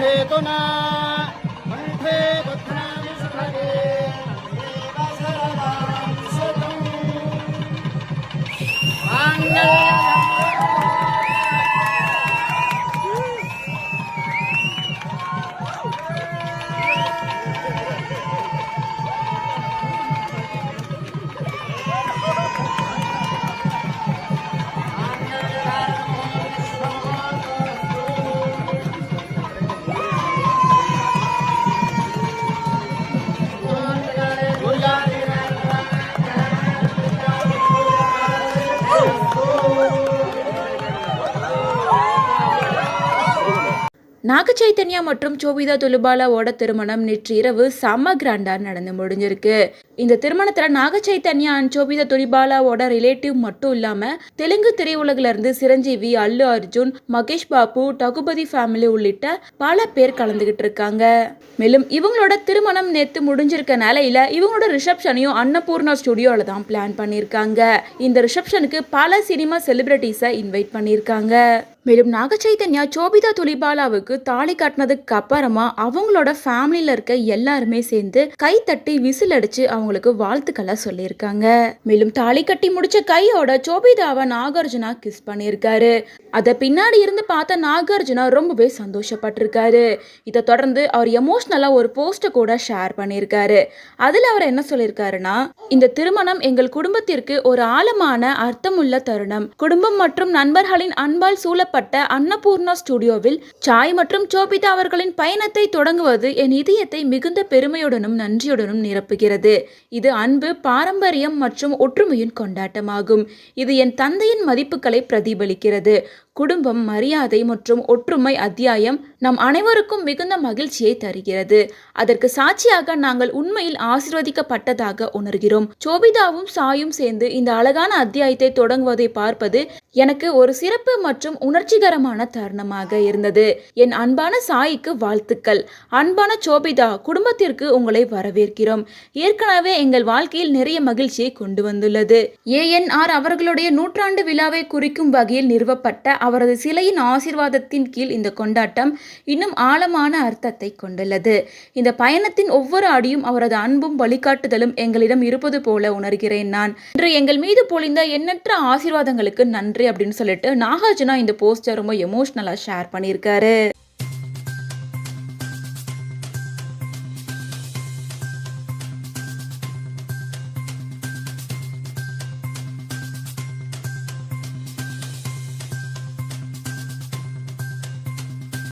हेतुना कंठे बध्नामि सुभगे देव सर्वां सुतम् நாக சைத்தன்யா மற்றும் சோபிதா துலுபாலாவோட திருமணம் நேற்று இரவு செம்ம கிராண்டா நடந்து முடிஞ்சிருக்கு. இந்த திருமணத்துல நாக சைத்தன்யா அண்ட் சோபிதா துலிபாலாவோட ரிலேட்டிவ் மட்டும் இல்லாம தெலுங்கு திரையுலகில இருந்து சிரஞ்சீவி, அல்லு அர்ஜுன், மகேஷ் பாபு, டகுபதி ஃபேமிலி உள்ளிட்ட பல பேர் கலந்துகிட்டு இருக்காங்க. மேலும் இவங்களோட திருமணம் நேற்று முடிஞ்சிருக்க நிலையில இவங்களோட ரிசப்ஷனையும் அன்னபூர்ணா ஸ்டுடியோல தான் பிளான் பண்ணியிருக்காங்க. இந்த ரிசப்ஷனுக்கு பல சினிமா செலிபிரிட்டிஸை இன்வைட் பண்ணியிருக்காங்க. மேலும் நாக சைத்தன்யா சோபிதா துலிபாலாவுக்கு தாலி கட்டினதுக்கு அப்புறமா அவங்களோட ஃபேமிலியில இருக்க எல்லாருமே சேர்ந்து கை தட்டி விசில் அடிச்சு அவங்களுக்கு வாழ்த்துக்களை சொல்லியிருக்காங்க. மேலும் தாலி கட்டி முடிச்ச கையோட சோபிதாவை நாகார்ஜுனா கிஸ் பண்ணியிருக்காரு. அதை பின்னாடி இருந்து பார்த்த நாகார்ஜுனா ரொம்பவே சந்தோஷப்பட்டிருக்காரு. இதை தொடர்ந்து அவர் எமோஷனலா ஒரு போஸ்ட் கூட ஷேர் பண்ணியிருக்காரு. அதுல அவர் என்ன சொல்லியிருக்காருன்னா, இந்த திருமணம் எங்கள் குடும்பத்திற்கு ஒரு ஆழமான அர்த்தமுள்ள தருணம். குடும்பம் மற்றும் நண்பர்களின் அன்பால் சூழ அன்னபூர்ணா ஸ்டுடியோவில் சாய் மற்றும் சோபிதா அவர்களின் பயணத்தை தொடங்குவது என் இதயத்தை மிகுந்த பெருமையுடனும் நன்றியுடனும் நிரப்புகிறது. இது அன்பு, பாரம்பரியம் மற்றும் ஒற்றுமையின் கொண்டாட்டமாகும். இது என் தந்தையின் மதிப்புகளை பிரதிபலிக்கிறது. குடும்பம், மரியாதை மற்றும் ஒற்றுமை அத்தியாயம் நம் அனைவருக்கும் மிகுந்த மகிழ்ச்சியை தருகிறது. அதற்கு சாட்சியாக நாங்கள் உண்மையில் ஆசீர்வதிக்கப்பட்டதாக உணர்கிறோம். சோபிதாவும் சாயும் சேர்ந்து இந்த அழகான அத்தியாயத்தை தொடங்குவதை பார்ப்பது எனக்கு ஒரு சிறப்பு மற்றும் உணர்ச்சிகரமான தருணமாக இருந்தது. என் அன்பான சாய்க்கு வாழ்த்துக்கள். அன்பான சோபிதா குடும்பத்திற்கு உங்களை வரவேற்கிறோம். ஏற்கனவே எங்கள் வாழ்க்கையில் நிறைய மகிழ்ச்சியை கொண்டு வந்துள்ளது. ஏஎன்ஆர் அவர்களுடைய 100ஆண்டு விழாவை குறிக்கும் வகையில் நிறுவப்பட்ட அவரது சிலையின் ஆசீர்வாதத்தின் கீழ் இந்த கொண்டாட்டம் இன்னும் ஆழமான அர்த்தத்தை கொண்டுள்ளது. இந்த பயணத்தின் ஒவ்வொரு அடியும் அவரது அன்பும் வழிகாட்டுதலும் எங்களிடம் இருப்பது போல உணர்கிறேன். நான் இன்று எங்கள் மீது பொழிந்த எண்ணற்ற ஆசீர்வாதங்களுக்கு நன்றி அப்படின்னு சொல்லிட்டு நாகார்ஜுனா இந்த போஸ்டர் ரொம்ப எமோஷனலா ஷேர் பண்ணியிருக்காரு.